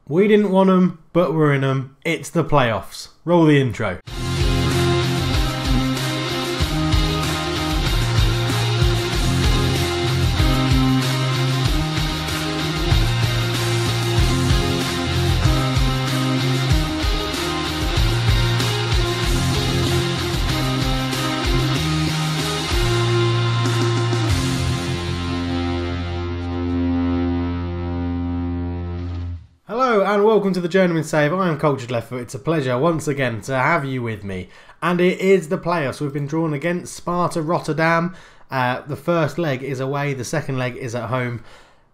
We didn't want them, but we're in them. It's the playoffs. Roll the intro. Hello and welcome to the Journeyman Save. I am Cultured Leftfoot. It's a pleasure once again to have you with me. And it is the playoffs. We've been drawn against Sparta, Rotterdam. The first leg is away, the second leg is at home.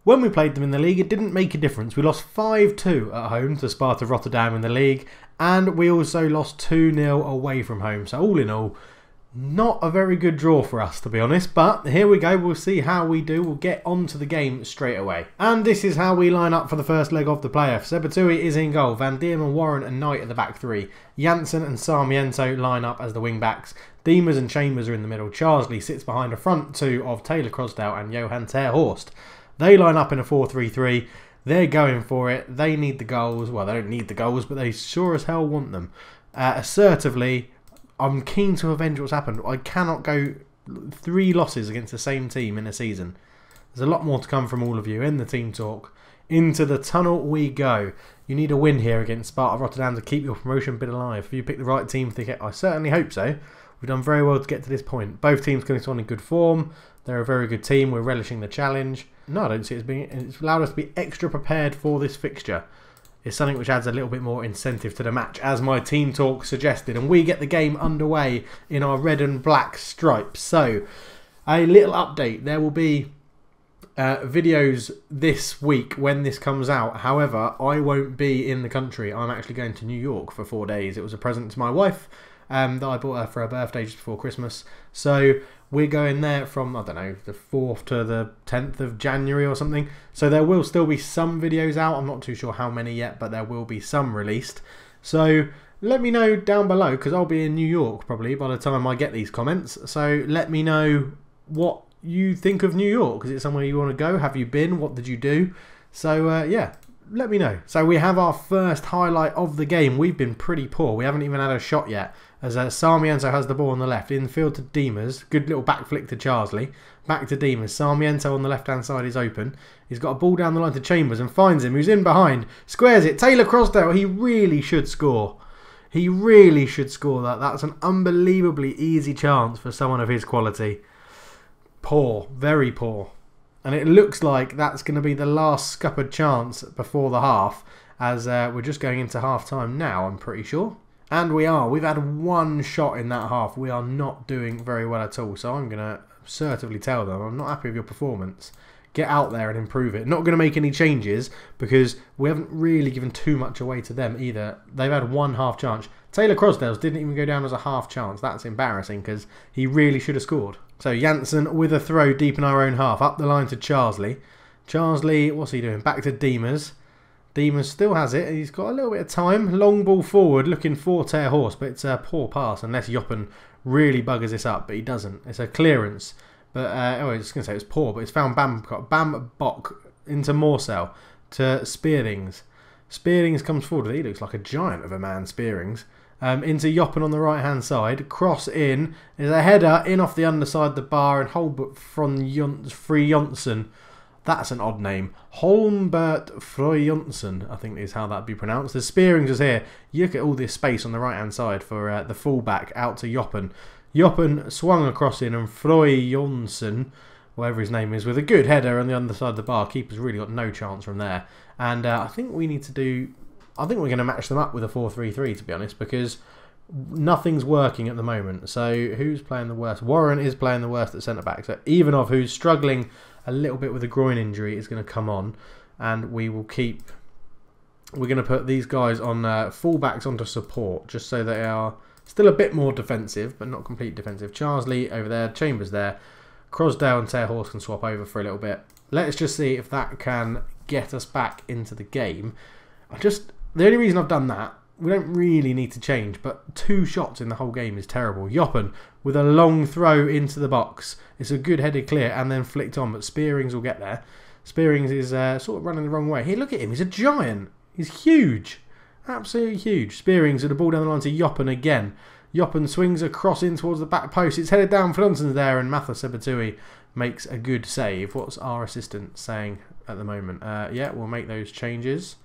When we played them in the league, it didn't make a difference. We lost 5-2 at home to Sparta, Rotterdam in the league. And we also lost 2-0 away from home. So all in all, not a very good draw for us, to be honest, but here we go. We'll see how we do. We'll get onto the game straight away. And this is how we line up for the first leg of the playoffs. Sebatui is in goal. Van Diemen, Warren and Knight at the back three. Janssen and Sarmiento line up as the wing backs. Diemers and Chambers are in the middle. Charsley sits behind a front two of Taylor Crosdale and Johan ter Horst. They line up in a 4-3-3. They're going for it. They need the goals. Well, they don't need the goals, but they sure as hell want them. Assertively, I'm keen to avenge what's happened. I cannot go 3 losses against the same team in a season. There's a lot more to come from all of you in the team talk. Into the tunnel we go. You need a win here against Sparta Rotterdam to keep your promotion bid alive. If you pick the right team ticket, I certainly hope so. We've done very well to get to this point. Both teams coming on in good form. They're a very good team. We're relishing the challenge. No, I don't see it as being... It's allowed us to be extra prepared for this fixture. It's something which adds a little bit more incentive to the match, as my team talk suggested. And we get the game underway in our red and black stripes. So, a little update. There will be videos this week when this comes out. However, I won't be in the country. I'm actually going to New York for 4 days. It was a present to my wife that I bought her for her birthday just before Christmas. So we're going there from, I don't know, the 4th to the 10th of January or something. So there will still be some videos out. I'm not too sure how many yet, but there will be some released. So let me know down below, because I'll be in New York probably by the time I get these comments. So let me know what you think of New York. Is it somewhere you want to go? Have you been? What did you do? So yeah, let me know. So we have our first highlight of the game. We've been pretty poor. We haven't even had a shot yet. As Sarmiento has the ball on the left. Infield to Diemers. Good little back flick to Charsley. Back to Diemers. Sarmiento on the left-hand side is open. He's got a ball down the line to Chambers and finds him. Who's in behind. Squares it. Taylor Crosdale. He really should score. He really should score that. That's an unbelievably easy chance for someone of his quality. Poor. Very poor. And it looks like that's going to be the last scuppered chance before the half. As we're just going into half-time now, I'm pretty sure. And we are. We've had 1 shot in that half. We are not doing very well at all. So I'm going to assertively tell them, I'm not happy with your performance. Get out there and improve it. Not going to make any changes because we haven't really given too much away to them either. They've had 1 half chance. Taylor Crosdale's didn't even go down as a half chance. That's embarrassing because he really should have scored. So Janssen with a throw deep in our own half. Up the line to Charsley. Charsley, what's he doing? Back to Diemers. Diemers still has it. He's got a little bit of time. Long ball forward, looking for ter Horst, but it's a poor pass unless Joppen really buggers this up, but he doesn't. It's a clearance. But I was going to say it was poor, but it's found Bambok into Morsell to Spearings. Spearings comes forward. He looks like a giant of a man, Spearings. Into Joppen on the right-hand side. Cross in. There's a header in off the underside of the bar and Holbert Frøyonsen. That's an odd name. Holmbert Frøyonsen, I think is how that'd be pronounced. The Spearings is here. You look at all this space on the right-hand side for the fullback out to Joppen. Joppen swung across in and Frøyonsen, whatever his name is, with a good header on the underside of the bar. Keeper's really got no chance from there. And I think we need to do... I think we're going to match them up with a 4-3-3, to be honest, because nothing's working at the moment. So who's playing the worst? Warren is playing the worst at centre-back. So Ivanov, who's struggling a little bit with a groin injury, is going to come on. And we will keep... We're going to put these guys on full-backs onto support, just so they are still a bit more defensive, but not complete defensive. Charsley over there, Chambers there. Crosdale and ter Horst can swap over for a little bit. Let's just see if that can get us back into the game. The only reason I've done that, we don't really need to change, but 2 shots in the whole game is terrible. Joppen with a long throw into the box. It's a good headed clear and then flicked on, but Spearings will get there. Spearings is sort of running the wrong way. Here, look at him. He's a giant. He's huge. Absolutely huge. Spearings with the ball down the line to Joppen again. Joppen swings across in towards the back post. It's headed down. Flunson's there, and Matha Sebetui makes a good save. What's our assistant saying at the moment? Yeah, we'll make those changes.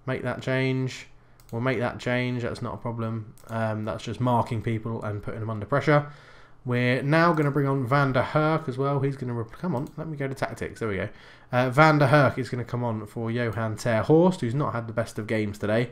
Make that change. We'll make that change. That's not a problem. That's just marking people and putting them under pressure. We're now going to bring on Van der Herk as well. He's going to... Come on, let me go to tactics. There we go. Van der Herk is going to come on for Johan ter Horst, who's not had the best of games today.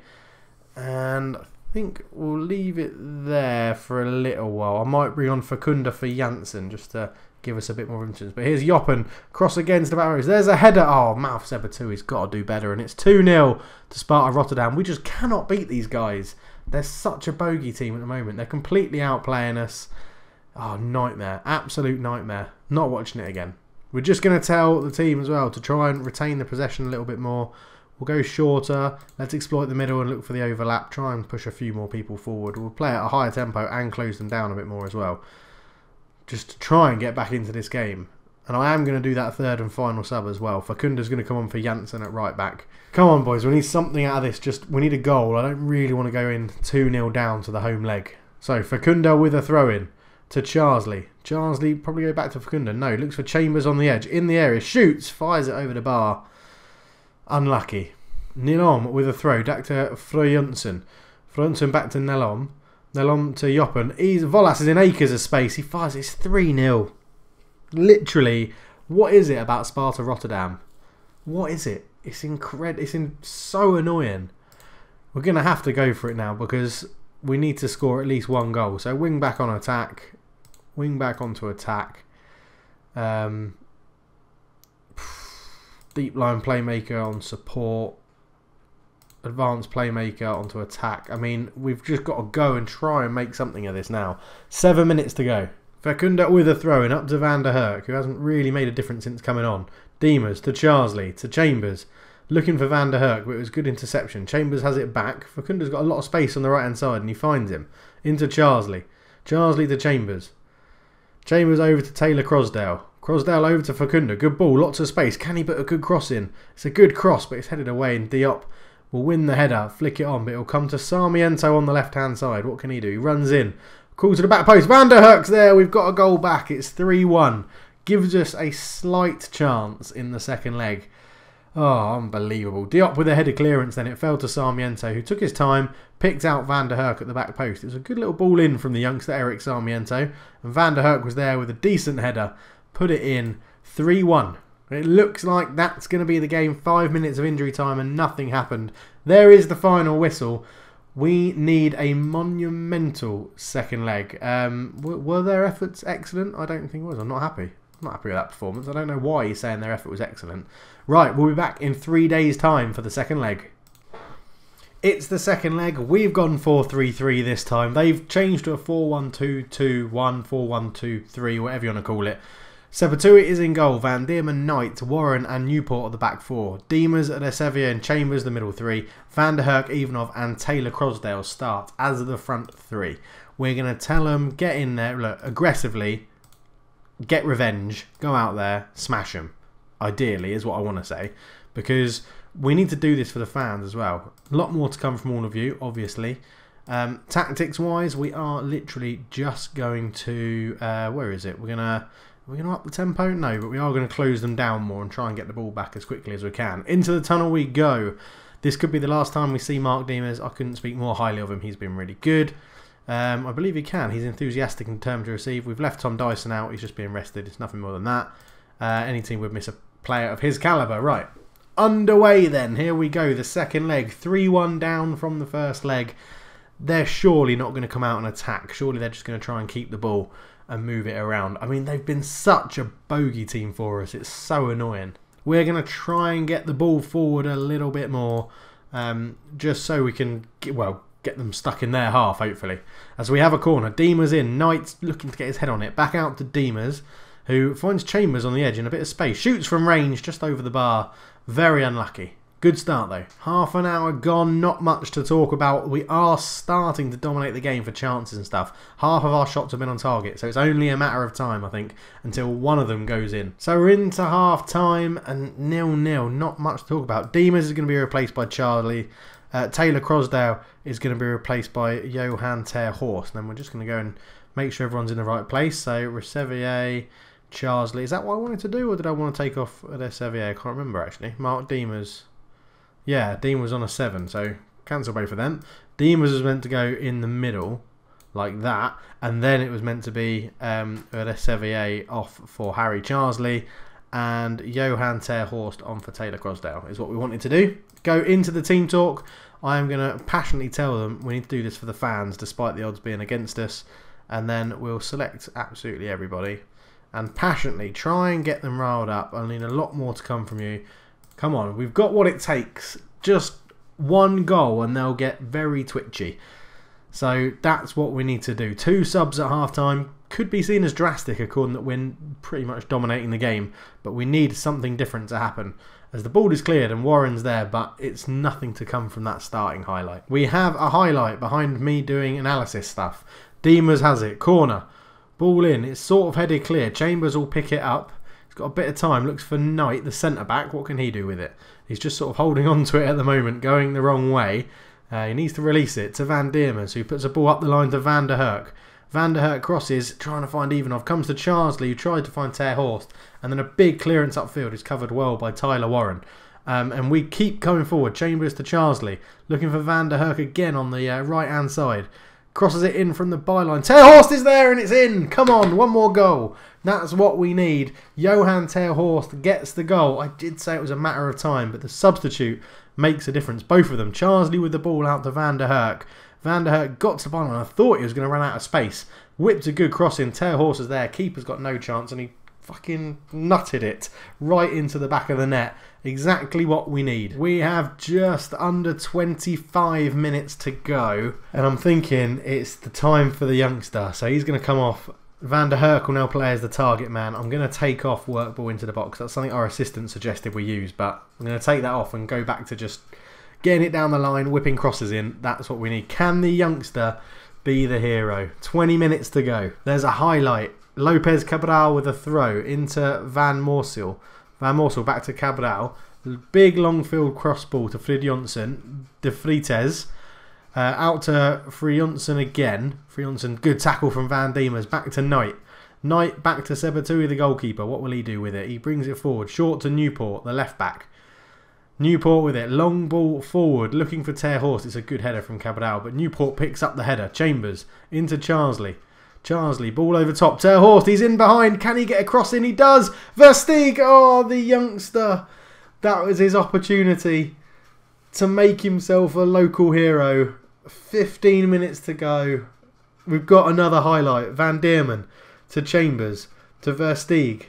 And I think we'll leave it there for a little while. I might bring on Facunda for Janssen just to give us a bit more influence. But here's Joppen. Cross against the barriers. There's a header. Oh, Mouth Sebetoui's got to do better. And it's 2-0 to Sparta Rotterdam. We just cannot beat these guys. They're such a bogey team at the moment. They're completely outplaying us. Oh, nightmare. Absolute nightmare. Not watching it again. We're just going to tell the team as well to try and retain the possession a little bit more. We'll go shorter. Let's exploit the middle and look for the overlap. Try and push a few more people forward. We'll play at a higher tempo and close them down a bit more as well. Just to try and get back into this game. And I am going to do that third and final sub as well. Facunda's going to come on for Janssen at right back. Come on, boys. We need something out of this. We need a goal. I don't really want to go in 2-0 down to the home leg. So, Facunda with a throw-in to Charsley. Charsley probably go back to Facunda. No, looks for Chambers on the edge. In the area. Shoots. Fires it over the bar. Unlucky. Nilom with a throw. Back to Frøyunsen. Frøyunsen back to Nelom. Nelom to Joppen. Volas is in acres of space. He fires. It's 3-0. Literally, what is it about Sparta Rotterdam? What is it? It's incredible. It's so annoying. We're going to have to go for it now because we need to score at least one goal. So wing back on attack. Wing back onto attack. Deep line playmaker on support. Advanced playmaker onto attack. I mean, we've just got to go and try and make something of this now. 7 minutes to go. Facunda with a throw-in up to Van der Herk, who hasn't really made a difference since coming on. Diemers to Charsley to Chambers. Looking for Van der Herk, but it was good interception. Chambers has it back. Facunda's got a lot of space on the right-hand side, and he finds him. Into Charsley. Charsley to Chambers. Chambers over to Taylor Crosdale. Crosdale over to Facunda. Good ball, lots of space. Can he put a good cross in? It's a good cross, but it's headed away, and Diop will win the header, flick it on, but it'll come to Sarmiento on the left-hand side. What can he do? He runs in. Call to the back post. Van der Herk's there. We've got a goal back. It's 3-1. Gives us a slight chance in the second leg. Oh, unbelievable. Diop with a header clearance then. It fell to Sarmiento, who took his time, picked out Van der Herk at the back post. It was a good little ball in from the youngster, Eric Sarmiento. And Van der Herk was there with a decent header. Put it in. 3-1. It looks like that's going to be the game. 5 minutes of injury time and nothing happened. There is the final whistle. We need a monumental second leg. Were their efforts excellent? I don't think it was. I'm not happy. I'm not happy with that performance. I don't know why he's saying their effort was excellent. Right, we'll be back in 3 days' time for the second leg. It's the second leg. We've gone 4-3-3 this time. They've changed to a 4-1-2-2-1, 4-1-2-3, whatever you want to call it. Sebetouis is in goal. Van Diemen, Knight, Warren and Newport are the back four. Diemers, Adesevia and Chambers the middle three. Van der Herk, Ivanov and Taylor Crosdale start as the front three. We're going to tell them, get in there, look, aggressively, get revenge, go out there, smash them. Ideally is what I want to say. Because we need to do this for the fans as well. A lot more to come from all of you, obviously. Tactics wise, we are literally just going to, where is it? We're going to up the tempo? No, but we are going to close them down more and try and get the ball back as quickly as we can. Into the tunnel we go. This could be the last time we see Mark Diemers. I couldn't speak more highly of him. He's been really good. I believe he can. He's enthusiastic in terms to receive. We've left Tom Dyson out. He's just being rested. It's nothing more than that. Any team would miss a player of his calibre. Right. Underway then. Here we go. The second leg. 3-1 down from the first leg. They're surely not going to come out and attack. Surely they're just going to try and keep the ball and move it around. I mean, they've been such a bogey team for us. It's so annoying. We're going to try and get the ball forward a little bit more, just so we can, get them stuck in their half, hopefully. As we have a corner. Diemers in. Knight's looking to get his head on it. Back out to Diemers, who finds Chambers on the edge in a bit of space. Shoots from range, just over the bar. Very unlucky. Good start though. Half an hour gone, not much to talk about. We are starting to dominate the game for chances and stuff. Half of our shots have been on target, so it's only a matter of time, I think, until one of them goes in. So we're into half time and 0-0. Not much to talk about. Diemers is going to be replaced by Charlie. Taylor Crosdale is going to be replaced by Johan ter Horst. And then we're just going to go and make sure everyone's in the right place. So Resevier, Charsley. Is that what I wanted to do, or did I want to take off Resevier? I can't remember actually. Mark Diemers. Yeah, Dean was on a 7, so cancel both of them. Dean was meant to go in the middle, like that, and then it was meant to be Resevier off for Harry Charsley, and Johan ter Horst on for Taylor Crosdale, is what we wanted to do. Go into the team talk. I am going to passionately tell them we need to do this for the fans, despite the odds being against us, and then we'll select absolutely everybody, and passionately try and get them riled up. I need a lot more to come from you. Come on, we've got what it takes. Just one goal and they'll get very twitchy. So that's what we need to do. 2 subs at half-time could be seen as drastic, according that we're pretty much dominating the game. But we need something different to happen. As the ball is cleared and Warren's there, but it's nothing to come from that starting highlight. We have a highlight behind me doing analysis stuff. Diemers has it. Corner. Ball in. It's sort of headed clear. Chambers will pick it up. He's got a bit of time, looks for Knight, the centre-back. What can he do with it? He's just sort of holding on to it at the moment, going the wrong way. He needs to release it to Van Diermans, who puts a ball up the line to Van der Herk. Van der Herk crosses, trying to find Ivanov. Comes to Charsley, who tried to find ter Horst. And then a big clearance upfield is covered well by Tyler Warren. And we keep going forward. Chambers to Charsley, looking for Van der Herk again on the right-hand side. Crosses it in from the byline. Ter Horst is there and it's in. Come on, one more goal. That's what we need. Johan ter Horst gets the goal. I did say it was a matter of time, but the substitute makes a difference. Both of them. Charsley with the ball out to Van der Herk. Van der Herk got to the byline. I thought he was going to run out of space. Whipped a good cross in. Ter Horst is there. Keeper's got no chance and he fucking nutted it right into the back of the net. Exactly what we need. We have just under 25 minutes to go, and I'm thinking it's the time for the youngster. So he's going to come off. Van der Herk will now play as the target man. I'm going to take off work ball into the box. That's something our assistant suggested we use, but I'm going to take that off and go back to just getting it down the line, whipping crosses in. That's what we need. Can the youngster be the hero? 20 minutes to go. There's a highlight. Lopez Cabral with a throw into Van Moorsel. Van Moorsel back to Cabral. Big long field cross ball to Fridjonsen. De Vrites. Out to Fridjonsen again. Fridjonsen, good tackle from Van Diemers. Back to Knight. Knight back to Sebatui, the goalkeeper. What will he do with it? He brings it forward. Short to Newport, the left back. Newport with it. Long ball forward. Looking for ter Horst. It's a good header from Cabral. But Newport picks up the header. Chambers into Charsley. Charsley, ball over top. Ter Horst, he's in behind. Can he get a cross in? He does. Versteeg, oh, the youngster. That was his opportunity to make himself a local hero. 15 minutes to go. We've got another highlight. Van Dierman to Chambers to Versteeg.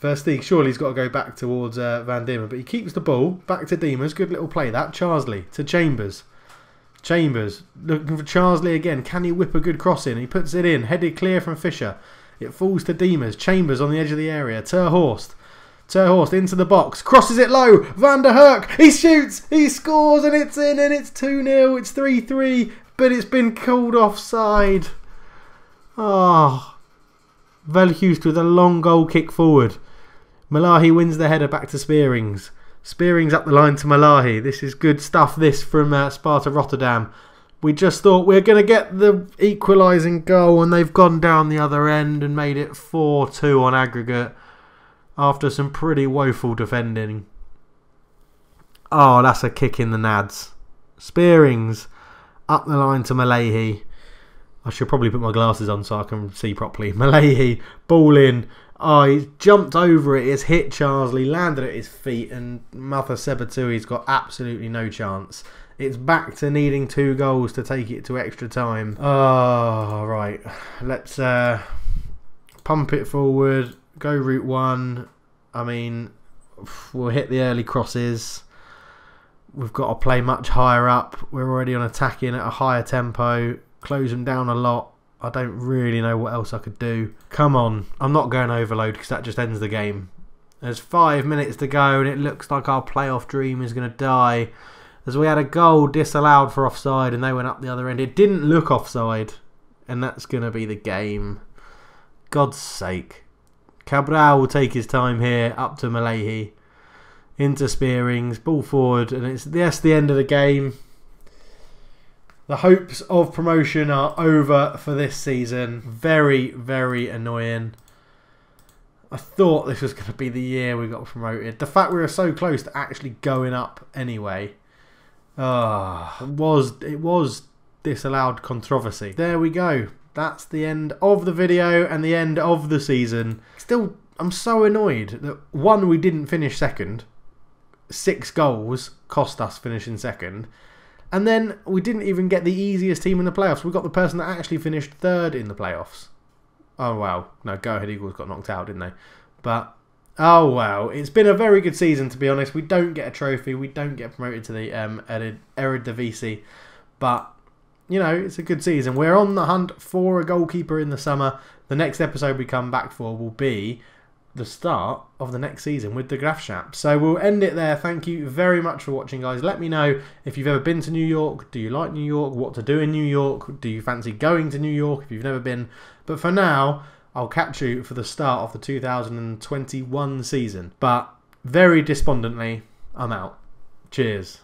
Versteeg, surely he's got to go back towards Van Dierman, but he keeps the ball. Back to Diemers. Good little play that. Charsley to Chambers. Chambers looking for Charsley again. Can he whip a good cross in? He puts it in. Headed clear from Fisher. It falls to Diemers. Chambers on the edge of the area. Ter Horst. Ter Horst into the box. Crosses it low. Van der Herk. He shoots. He scores and it's in and it's 2-0. It's 3-3. But it's been called offside. Ah. Oh. Velhust with a long goal kick forward. Malahi wins the header back to Spearings. Spearings up the line to Malahi. This is good stuff, this from Sparta Rotterdam. We just thought we were going to get the equalising goal and they've gone down the other end and made it 4-2 on aggregate after some pretty woeful defending. Oh, that's a kick in the nads. Spearings up the line to Malahi. I should probably put my glasses on so I can see properly. Malahi, ball in. Oh, he's jumped over it. It's hit Charsley, landed at his feet, and Mother Sebatui's got absolutely no chance. It's back to needing 2 goals to take it to extra time. Oh, right. Let's pump it forward. Go route 1. I mean, we'll hit the early crosses. We've got to play much higher up. We're already on attacking at a higher tempo. Close them down a lot. I don't really know what else I could do. Come on. I'm not going overload because that just ends the game. There's 5 minutes to go and it looks like our playoff dream is going to die. As we had a goal disallowed for offside and they went up the other end. It didn't look offside. And that's going to be the game. God's sake. Cabral will take his time here. Up to Malahi. Into Spearings. Ball forward. And that's the end of the game. The hopes of promotion are over for this season. Very, very annoying. I thought this was going to be the year we got promoted. The fact we were so close to actually going up anyway. It was disallowed controversy. There we go. That's the end of the video and the end of the season. Still, I'm so annoyed that one, we didn't finish second. 6 goals cost us finishing second. And then we didn't even get the easiest team in the playoffs. We got the person that actually finished third in the playoffs. Oh, wow. No, Go Ahead Eagles got knocked out, didn't they? But, oh, wow. It's been a very good season, to be honest. We don't get a trophy. We don't get promoted to the Eredivisie. But, you know, it's a good season. We're on the hunt for a goalkeeper in the summer. The next episode we come back for will be the start of the next season with the Graafschap. So we'll end it there. Thank you very much for watching, guys. Let me know if you've ever been to New York. Do you like New York? What to do in New York? Do you fancy going to New York if you've never been? But for now, I'll catch you for the start of the 2021 season. But very despondently, I'm out. Cheers.